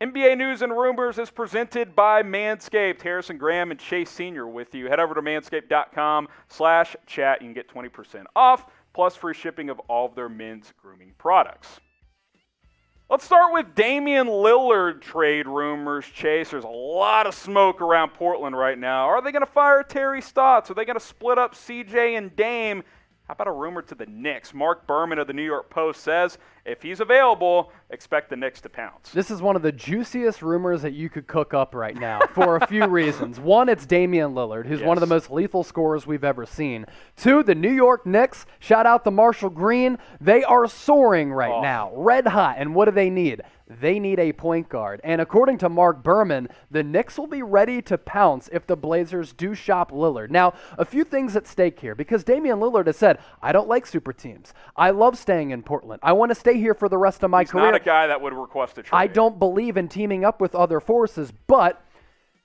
NBA News and Rumors is presented by Manscaped. Harrison Graham and Chase Sr. with you. Head over to manscaped.com/chat. You can get 20% off, plus free shipping of all of their men's grooming products. Let's start with Damian Lillard trade rumors, Chase. There's a lot of smoke around Portland right now. Are they going to fire Terry Stotts? Are they going to split up CJ and Dame? How about a rumor to the Knicks? Mark Berman of the New York Post says if he's available, expect the Knicks to pounce. This is one of the juiciest rumors that you could cook up right now for a few reasons. One, it's Damian Lillard, who's one of the most lethal scorers we've ever seen. Two, the New York Knicks, shout out to Marshall Green, they are soaring right now, red hot. And what do they need? They need a point guard. And according to Mark Berman, the Knicks will be ready to pounce if the Blazers do shop Lillard. Now, a few things at stake here, because Damian Lillard has said, I don't like super teams. I love staying in Portland. I want to stay here for the rest of my career. He's not a guy that would request a trade. I don't believe in teaming up with other forces, but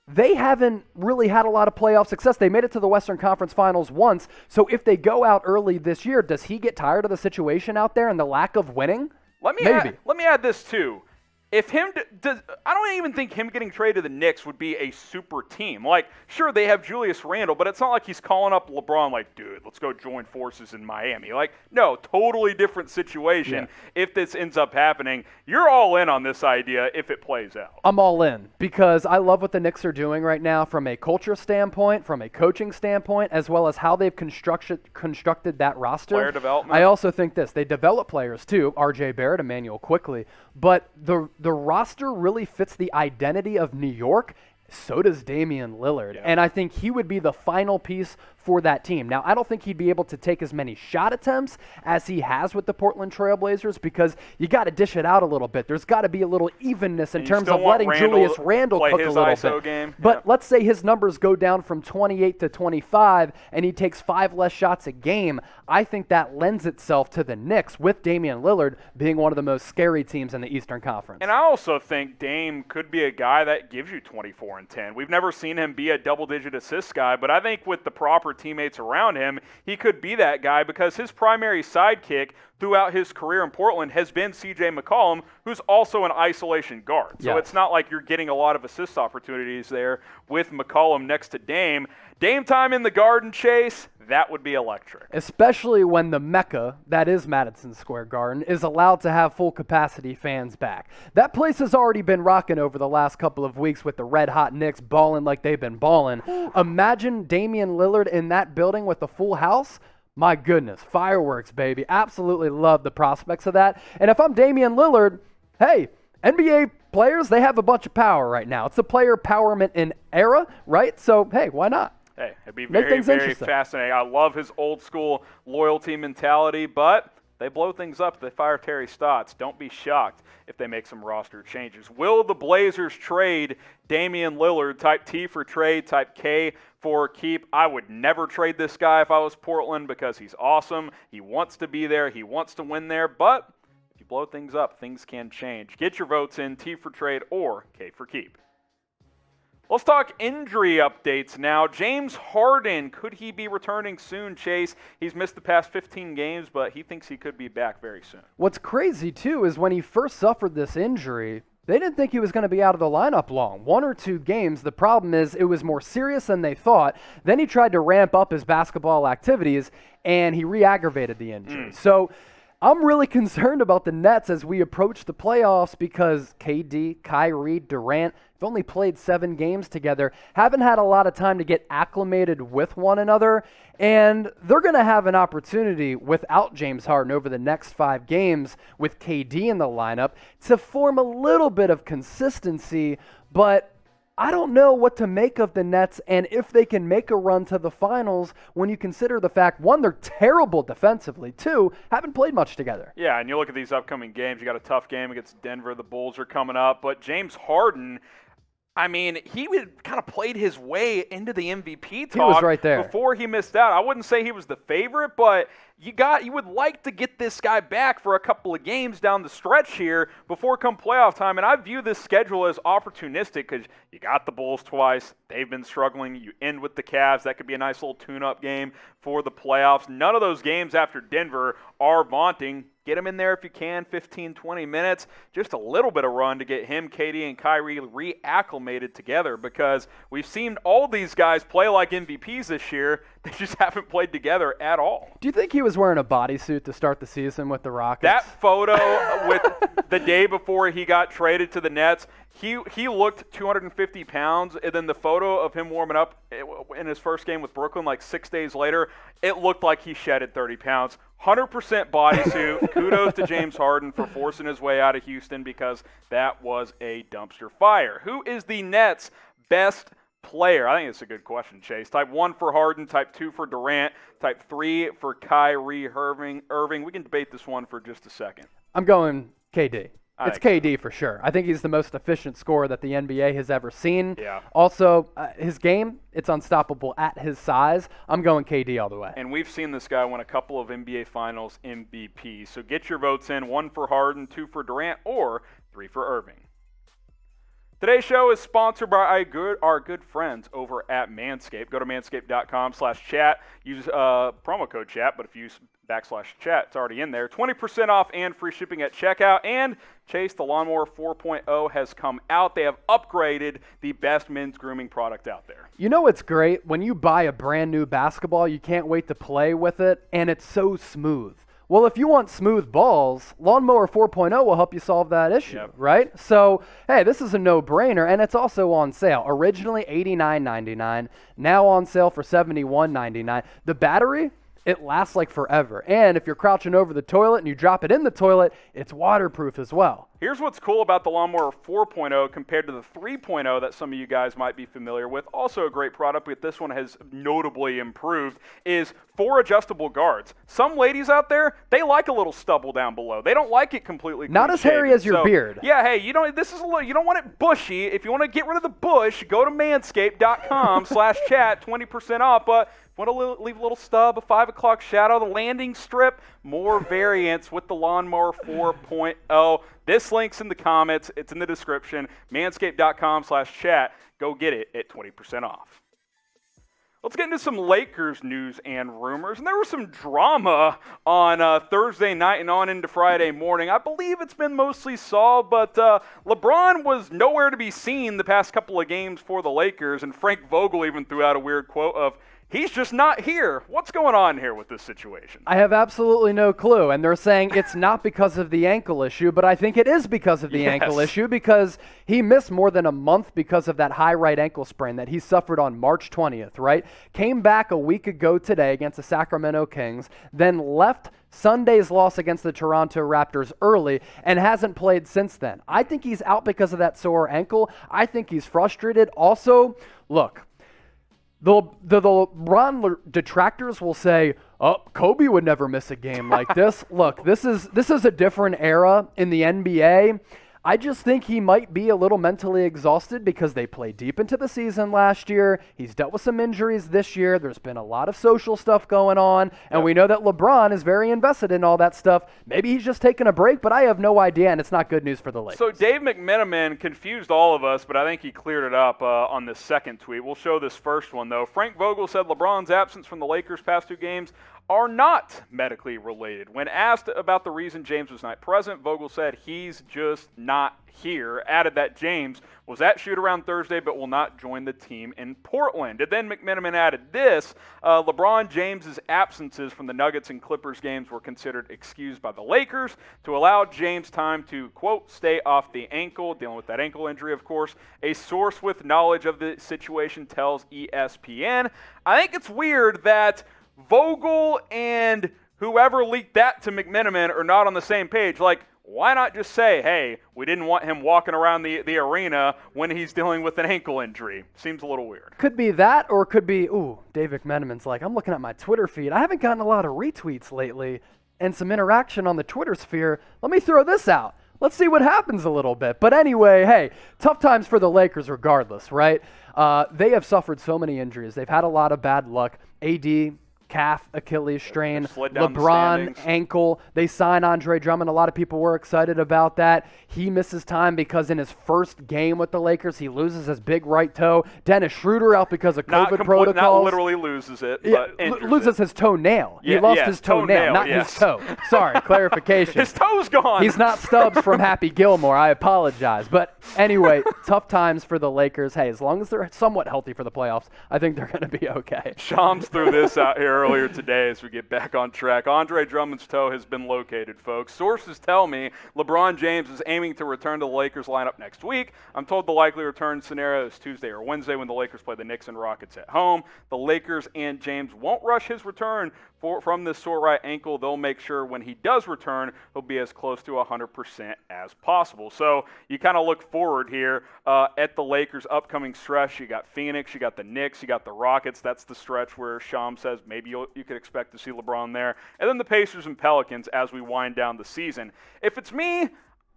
they haven't really had a lot of playoff success. They made it to the Western Conference Finals once, so if they go out early this year, does he get tired of the situation out there and the lack of winning? Maybe. Let me add this too. If I don't even think him getting traded to the Knicks would be a super team. Like, sure, they have Julius Randle, but it's not like he's calling up LeBron like, dude, let's go join forces in Miami. Like, no, totally different situation. If this ends up happening. You're all in on this idea if it plays out. I'm all in because I love what the Knicks are doing right now from a culture standpoint, from a coaching standpoint, as well as how they've constructed that roster. Player development. I also think they develop players too, RJ Barrett, Emmanuel Quickley, but the roster really fits the identity of New York. So does Damian Lillard. And I think he would be the final piece for that team. Now, I don't think he'd be able to take as many shot attempts as he has with the Portland Trail Blazers because you got to dish it out a little bit. There's got to be a little evenness in terms of letting Julius Randle cook a little bit. Game. But let's say his numbers go down from 28 to 25 and he takes 5 less shots a game. I think that lends itself to the Knicks with Damian Lillard being one of the most scary teams in the Eastern Conference. And I also think Dame could be a guy that gives you 24 and 10. We've never seen him be a double-digit assist guy, but I think with the proper teammates around him, he could be that guy because his primary sidekick throughout his career in Portland has been C.J. McCollum, who's also an isolation guard. So it's not like you're getting a lot of assist opportunities there with McCollum next to Dame. Dame time in the Garden, Chase, that would be electric. Especially when the Mecca, that is Madison Square Garden, is allowed to have full capacity fans back. That place has already been rocking over the last couple of weeks with the red-hot Knicks balling like they've been balling. Imagine Damian Lillard in that building with a full house. My goodness, fireworks, baby. Absolutely love the prospects of that. And if I'm Damian Lillard, hey, NBA players, they have a bunch of power right now. It's a player empowerment era, right? So, hey, why not? Hey, it'd be very, very fascinating. I love his old school loyalty mentality, but they blow things up. They fire Terry Stotts. Don't be shocked if they make some roster changes. Will the Blazers trade Damian Lillard, type T for trade, type K for keep? I would never trade this guy if I was Portland because he's awesome. He wants to be there. He wants to win there. But if you blow things up, things can change. Get your votes in, T for trade or K for keep. Let's talk injury updates now. James Harden, could he be returning soon, Chase? He's missed the past 15 games, but he thinks he could be back very soon. What's crazy, too, is when he first suffered this injury, they didn't think he was going to be out of the lineup long. 1 or 2 games. The problem is it was more serious than they thought. Then he tried to ramp up his basketball activities, and he re-aggravated the injury. So I'm really concerned about the Nets as we approach the playoffs because KD, Kyrie, Durant have only played 7 games together, haven't had a lot of time to get acclimated with one another, and they're going to have an opportunity without James Harden over the next 5 games with KD in the lineup to form a little bit of consistency, but I don't know what to make of the Nets and if they can make a run to the finals when you consider the fact, 1, they're terrible defensively, 2, haven't played much together. Yeah, and you look at these upcoming games, you got a tough game against Denver, the Bulls are coming up, but James Harden, I mean, he kind of played his way into the MVP talk. He was right there before he missed out. I wouldn't say he was the favorite, but you would like to get this guy back for a couple of games down the stretch here before come playoff time. And I view this schedule as opportunistic because you got the Bulls twice. They've been struggling. You end with the Cavs. That could be a nice little tune-up game for the playoffs. None of those games after Denver are vaunting. Get him in there if you can, 15, 20 minutes. Just a little bit of run to get him, KD, and Kyrie reacclimated together because we've seen all these guys play like MVPs this year. They just haven't played together at all. Do you think he was wearing a bodysuit to start the season with the Rockets? That photo with the day before he got traded to the Nets, he looked 250 pounds, and then the photo of him warming up in his first game with Brooklyn like 6 days later, it looked like he shedded 30 pounds. 100% bodysuit. Kudos to James Harden for forcing his way out of Houston because that was a dumpster fire. Who is the Nets' best player? I think it's a good question, Chase. Type 1 for Harden, type 2 for Durant, type 3 for Kyrie Irving. We can debate this one for just a second. I'm going KD. It's KD for sure. I think he's the most efficient scorer that the NBA has ever seen. Yeah. Also, his game, it's unstoppable at his size. I'm going KD all the way. And we've seen this guy win a couple of NBA Finals MVPs. So get your votes in, 1 for Harden, 2 for Durant, or 3 for Irving. Today's show is sponsored by our good friends over at Manscape. Go to manscape.com/chat. Use promo code chat, but if you use /chat, it's already in there. 20% off and free shipping at checkout. And Chase, the Lawnmower 4.0 has come out. They have upgraded the best men's grooming product out there. You know what's great? When you buy a brand new basketball, you can't wait to play with it, and it's so smooth. Well, if you want smooth balls, Lawnmower 4.0 will help you solve that issue, right? So, hey, this is a no-brainer, and it's also on sale. Originally $89.99, now on sale for $71.99. The battery, it lasts like forever. And if you're crouching over the toilet and you drop it in the toilet, it's waterproof as well. Here's what's cool about the Lawnmower 4.0 compared to the 3.0 that some of you guys might be familiar with. Also a great product, but this one has notably improved, is 4 adjustable guards. Some ladies out there, they like a little stubble down below. They don't like it completely clean Not as hairy as your beard. Yeah, hey, you don't want it bushy. If you want to get rid of the bush, go to manscape.com/chat, 20% off. But want to leave a little stub, a 5 o'clock shadow, the landing strip, more variants with the Lawnmower 4.0. This link's in the comments. It's in the description. Manscape.com/chat. Go get it at 20% off. Let's get into some Lakers news and rumors. And there was some drama on Thursday night and on into Friday morning. I believe it's been mostly solved, but LeBron was nowhere to be seen the past couple of games for the Lakers. And Frank Vogel even threw out a weird quote of, "He's just not here." What's going on here with this situation? I have absolutely no clue. And they're saying it's not because of the ankle issue, but I think it is because of the ankle issue because he missed more than a month because of that high right ankle sprain that he suffered on March 20th, right? Came back a week ago today against the Sacramento Kings, then left Sunday's loss against the Toronto Raptors early and hasn't played since then. I think he's out because of that sore ankle. I think he's frustrated. Also, look, the LeBron detractors will say, "Oh, Kobe would never miss a game like this." Look, this is a different era in the NBA. I just think he might be a little mentally exhausted because they played deep into the season last year. He's dealt with some injuries this year. There's been a lot of social stuff going on, and we know that LeBron is very invested in all that stuff. Maybe he's just taking a break, but I have no idea, and it's not good news for the Lakers. So Dave McMenamin confused all of us, but I think he cleared it up on this second tweet. We'll show this first one, though. Frank Vogel said LeBron's absence from the Lakers' past 2 games are not medically related. When asked about the reason James was not present, Vogel said he's just not here. Added that James was at shoot-around Thursday but will not join the team in Portland. And then McMenamin added this, LeBron James's absences from the Nuggets and Clippers games were considered excused by the Lakers to allow James time to, quote, stay off the ankle, dealing with that ankle injury, of course. A source with knowledge of the situation tells ESPN. I think it's weird that Vogel and whoever leaked that to McMenamin are not on the same page. Like, why not just say, hey, we didn't want him walking around the arena when he's dealing with an ankle injury? Seems a little weird. Could be that, or could be, Dave McMenamin's like, I'm looking at my Twitter feed. I haven't gotten a lot of retweets lately and some interaction on the Twitter sphere. Let me throw this out. Let's see what happens a little bit. But anyway, hey, tough times for the Lakers regardless, right? They have suffered so many injuries. They've had a lot of bad luck. AD calf, Achilles strain. Slid down the LeBron, standings. ankle. They signed Andre Drummond. A lot of people were excited about that. He misses time because in his first game with the Lakers, he loses his big right toe. Dennis Schroeder out because of COVID protocols. Not literally loses it, but loses his toenail. Yeah, he lost his toenail, not his toe. Sorry, clarification. His toe's gone. He's not Stubbs from Happy Gilmore. I apologize. But anyway, tough times for the Lakers. Hey, as long as they're somewhat healthy for the playoffs, I think they're going to be okay. Shams threw this out here earlier today as we get back on track. Andre Drummond's toe has been located, folks. Sources tell me LeBron James is aiming to return to the Lakers lineup next week. I'm told the likely return scenario is Tuesday or Wednesday when the Lakers play the Knicks and Rockets at home. The Lakers and James won't rush his return from this sore right ankle. They'll make sure when he does return, he'll be as close to 100% as possible. So you kind of look forward here at the Lakers' upcoming stretch. You got Phoenix, you got the Knicks, you got the Rockets. That's the stretch where Sham says maybe you could expect to see LeBron there. And then the Pacers and Pelicans as we wind down the season. If it's me,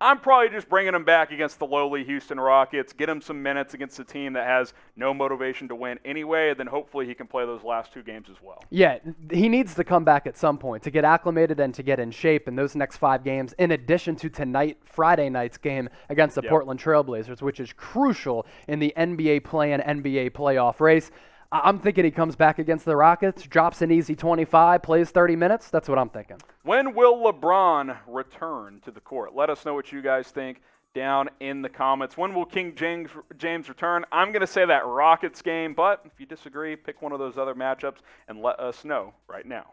I'm probably just bringing him back against the lowly Houston Rockets, get him some minutes against a team that has no motivation to win anyway, and then hopefully he can play those last two games as well. Yeah, he needs to come back at some point to get acclimated and to get in shape in those next 5 games, in addition to tonight, Friday night's game against the Portland Trailblazers, which is crucial in the NBA play and NBA playoff race. I'm thinking he comes back against the Rockets, drops an easy 25, plays 30 minutes. That's what I'm thinking. When will LeBron return to the court? Let us know what you guys think down in the comments. When will King James return? I'm going to say that Rockets game, but if you disagree, pick one of those other matchups and let us know right now.